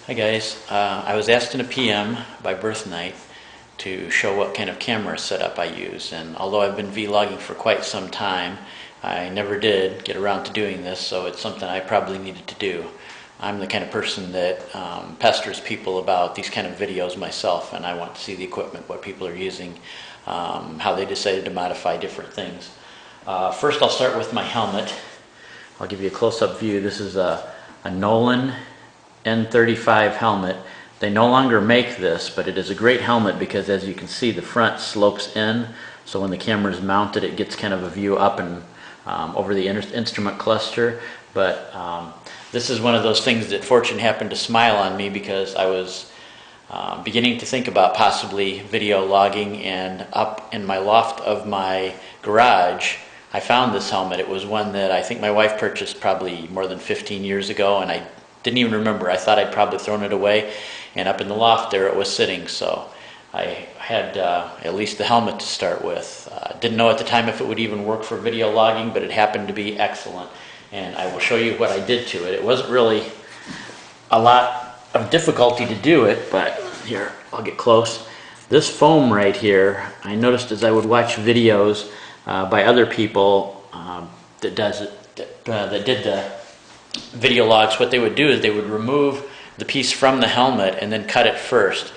Hi guys, I was asked in a PM by Birth Night to show what kind of camera setup I use, and although I've been vlogging for quite some time, I never did get around to doing this, so it's something I probably needed to do. I'm the kind of person that pesters people about these kind of videos myself, and I want to see the equipment, what people are using, how they decided to modify different things. First I'll start with my helmet. I'll give you a close-up view. This is a Nolan N35 helmet. They no longer make this, but it is a great helmet because, as you can see, the front slopes in, so when the camera is mounted it gets kind of a view up and over the instrument cluster. But this is one of those things that fortune happened to smile on me, because I was beginning to think about possibly video logging, and up in my loft of my garage I found this helmet. It was one that I think my wife purchased probably more than 15 years ago, and I didn't even remember. I thought I'd probably thrown it away, and up in the loft there it was sitting, so I had at least the helmet to start with. Didn't know at the time if it would even work for video logging, but it happened to be excellent, and I will show you what I did to it. It wasn't really a lot of difficulty to do it, but here, I'll get close. This foam right here, I noticed as I would watch videos by other people that did the video logs, what they would do is they would remove the piece from the helmet and then cut it first.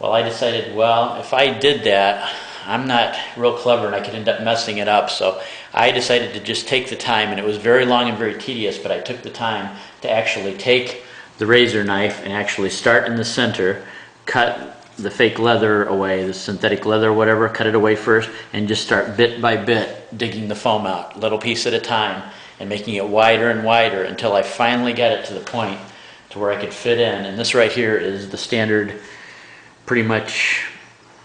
Well, I decided, well, if I did that, I'm not real clever and I could end up messing it up, so I decided to just take the time, and it was very long and very tedious, but I took the time to actually take the razor knife and actually start in the center, cut the fake leather away, the synthetic leather or whatever, cut it away first, and just start bit by bit digging the foam out, little piece at a time, and making it wider and wider until I finally got it to the point to where I could fit in. And this right here is the standard, pretty much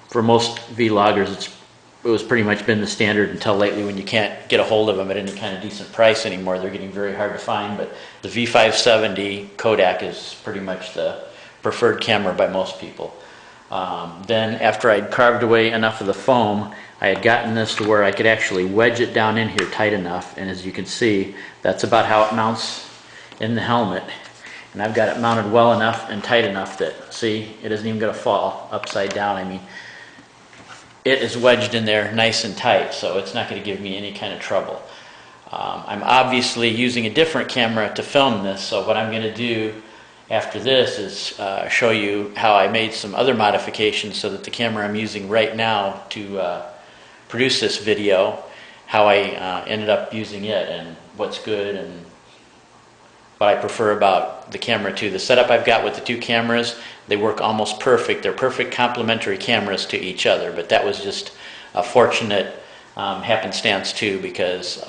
for most vloggers. It was pretty much been the standard until lately, when you can't get a hold of them at any kind of decent price anymore. They're getting very hard to find, but the V570 Kodak is pretty much the preferred camera by most people. Then after I'd carved away enough of the foam, I had gotten this to where I could actually wedge it down in here tight enough, and as you can see, that's about how it mounts in the helmet. And I've got it mounted well enough and tight enough that, see, it isn't even going to fall upside down. I mean, it is wedged in there nice and tight, so it's not going to give me any kind of trouble. I'm obviously using a different camera to film this, so what I'm going to do after this is show you how I made some other modifications so that the camera I'm using right now to produce this video, how I ended up using it, and what's good and what I prefer about the camera too. The setup I've got with the two cameras, they work almost perfect. They're perfect complementary cameras to each other, but that was just a fortunate happenstance too, because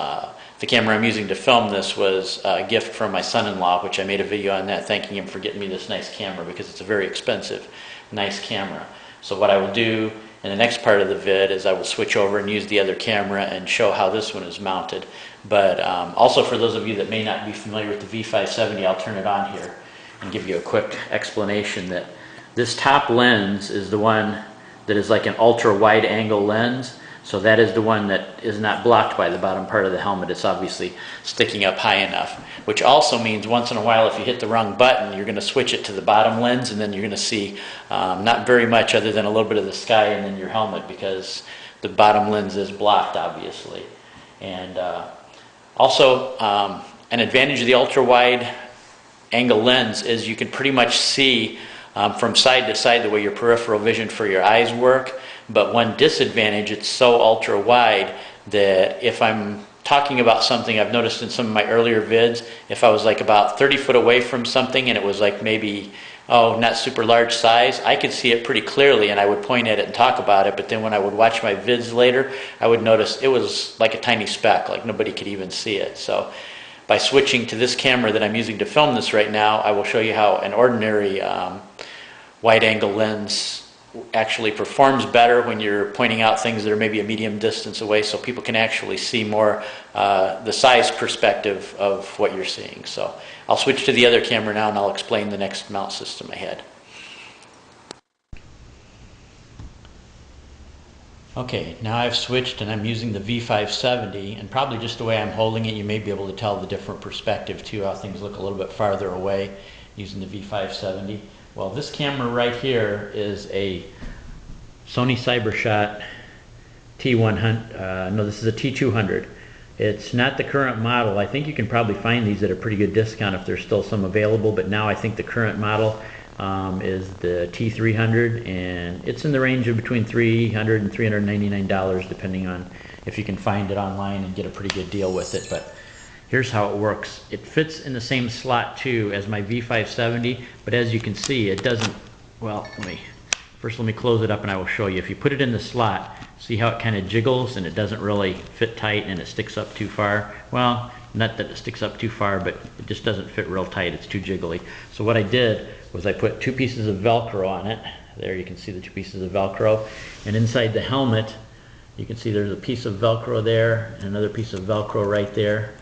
the camera I'm using to film this was a gift from my son-in-law, which I made a video on that, thanking him for getting me this nice camera, because it's a very expensive, nice camera. So what I will do in the next part of the vid is I will switch over and use the other camera and show how this one is mounted. But also, for those of you that may not be familiar with the V570, I'll turn it on here and give you a quick explanation that this top lens is the one that is like an ultra wide angle lens. So that is the one that is not blocked by the bottom part of the helmet. It's obviously sticking up high enough, which also means once in a while, if you hit the wrong button, you're going to switch it to the bottom lens, and then you're going to see not very much other than a little bit of the sky and then your helmet, because the bottom lens is blocked, obviously. And also, an advantage of the ultra wide angle lens is you can pretty much see from side to side the way your peripheral vision for your eyes work. But one disadvantage, it's so ultra wide that if I'm talking about something, I've noticed in some of my earlier vids, if I was like about 30 foot away from something and it was like maybe, not super large size, I could see it pretty clearly and I would point at it and talk about it. But then when I would watch my vids later, I would notice it was like a tiny speck, like nobody could even see it. So by switching to this camera that I'm using to film this right now, I will show you how an ordinary wide angle lens actually performs better when you're pointing out things that are maybe a medium distance away, so people can actually see more the size perspective of what you're seeing. So I'll switch to the other camera now and I'll explain the next mount system I had. Okay, now I've switched and I'm using the V570, and probably just the way I'm holding it, you may be able to tell the different perspective too, how things look a little bit farther away. using the V570. Well, this camera right here is a Sony CyberShot T100. No, this is a T200. It's not the current model. I think you can probably find these at a pretty good discount if there's still some available, but now I think the current model is the T300, and it's in the range of between $300 and $399 depending on if you can find it online and get a pretty good deal with it. But here's how it works. It fits in the same slot too as my V570, but as you can see, it doesn't, well, let me close it up and I will show you. If you put it in the slot, see how it kind of jiggles and it doesn't really fit tight and it sticks up too far? Well, not that it sticks up too far, but it just doesn't fit real tight. It's too jiggly. So what I did was I put 2 pieces of Velcro on it. There you can see the 2 pieces of Velcro. And inside the helmet, you can see there's a piece of Velcro there and another piece of Velcro right there.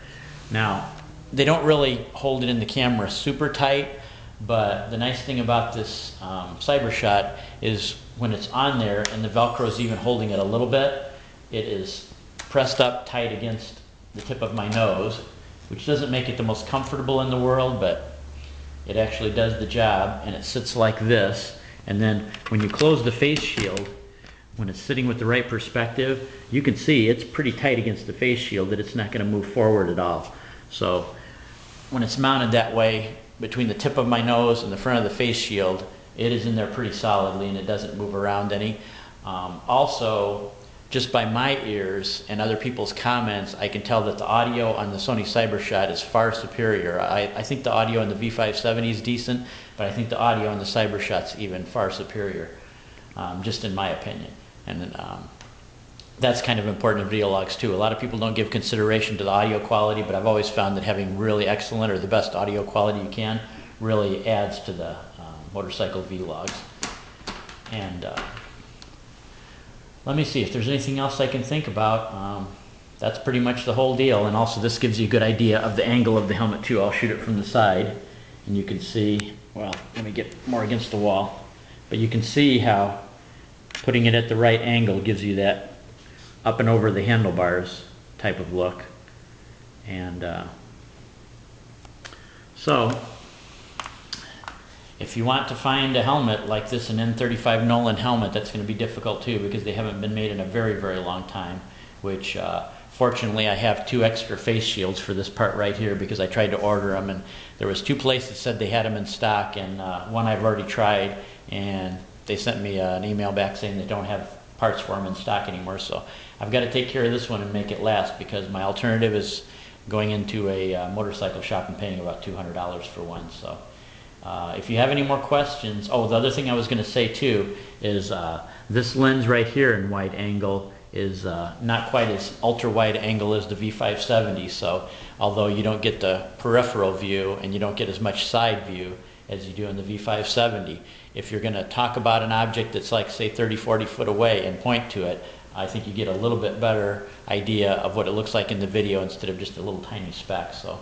Now, they don't really hold it in the camera super tight, but the nice thing about this CyberShot is when it's on there and the Velcro is even holding it a little bit, it is pressed up tight against the tip of my nose, which doesn't make it the most comfortable in the world, but it actually does the job, and it sits like this. And then when you close the face shield, when it's sitting with the right perspective, you can see it's pretty tight against the face shield that it's not going to move forward at all. So when it's mounted that way between the tip of my nose and the front of the face shield, it is in there pretty solidly and it doesn't move around any. Also, just by my ears and other people's comments, I can tell that the audio on the Sony CyberShot is far superior. I think the audio on the V570 is decent, but I think the audio on the CyberShot's even far superior, just in my opinion. And that's kind of important in video logs too. A lot of people don't give consideration to the audio quality, but I've always found that having really excellent or the best audio quality you can really adds to the motorcycle vlogs. And let me see if there's anything else I can think about. That's pretty much the whole deal. And also this gives you a good idea of the angle of the helmet too. I'll shoot it from the side and you can see, well, let me get more against the wall, but you can see how putting it at the right angle gives you that up and over the handlebars type of look. And so if you want to find a helmet like this, an N35 Nolan helmet, that's going to be difficult too because they haven't been made in a very, very long time, which fortunately I have 2 extra face shields for this part right here because I tried to order them and there was 2 places that said they had them in stock, and one I've already tried and they sent me an email back saying they don't have parts for them in stock anymore. So I've got to take care of this one and make it last because my alternative is going into a motorcycle shop and paying about $200 for one. So if you have any more questions, oh, the other thing I was going to say too is this lens right here in wide angle is not quite as ultra wide angle as the V570. So although you don't get the peripheral view and you don't get as much side view as you do in the V570, if you're going to talk about an object that's like say 30-40 foot away and point to it, I think you get a little bit better idea of what it looks like in the video instead of just a little tiny speck. So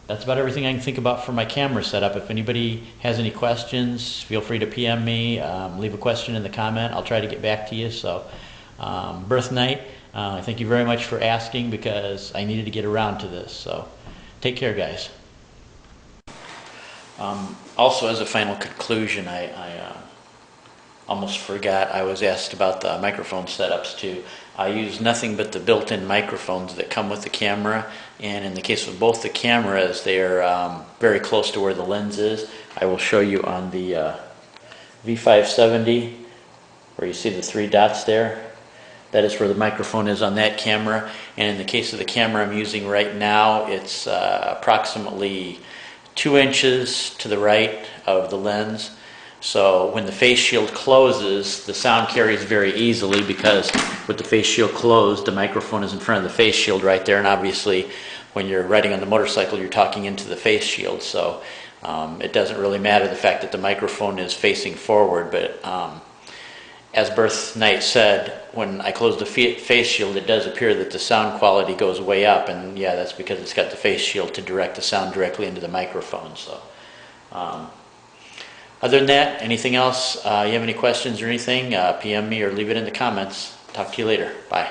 that's about everything I can think about for my camera setup. If anybody has any questions, feel free to PM me, leave a question in the comment. I'll try to get back to you. So birth night, thank you very much for asking because I needed to get around to this. So take care, guys. Also, as a final conclusion, I almost forgot I was asked about the microphone setups too. I use nothing but the built-in microphones that come with the camera, and in the case of both the cameras, they are very close to where the lens is. I will show you on the V570 where you see the 3 dots there. That is where the microphone is on that camera, and in the case of the camera I'm using right now, it's approximately 2 inches to the right of the lens. So when the face shield closes, the sound carries very easily because with the face shield closed, the microphone is in front of the face shield right there, and obviously when you're riding on the motorcycle you're talking into the face shield, so it doesn't really matter the fact that the microphone is facing forward. But as Birth Knight said, when I close the face shield it does appear that the sound quality goes way up, and yeah, that's because it's got the face shield to direct the sound directly into the microphone. So other than that, anything else? You have any questions or anything, PM me or leave it in the comments. Talk to you later. Bye.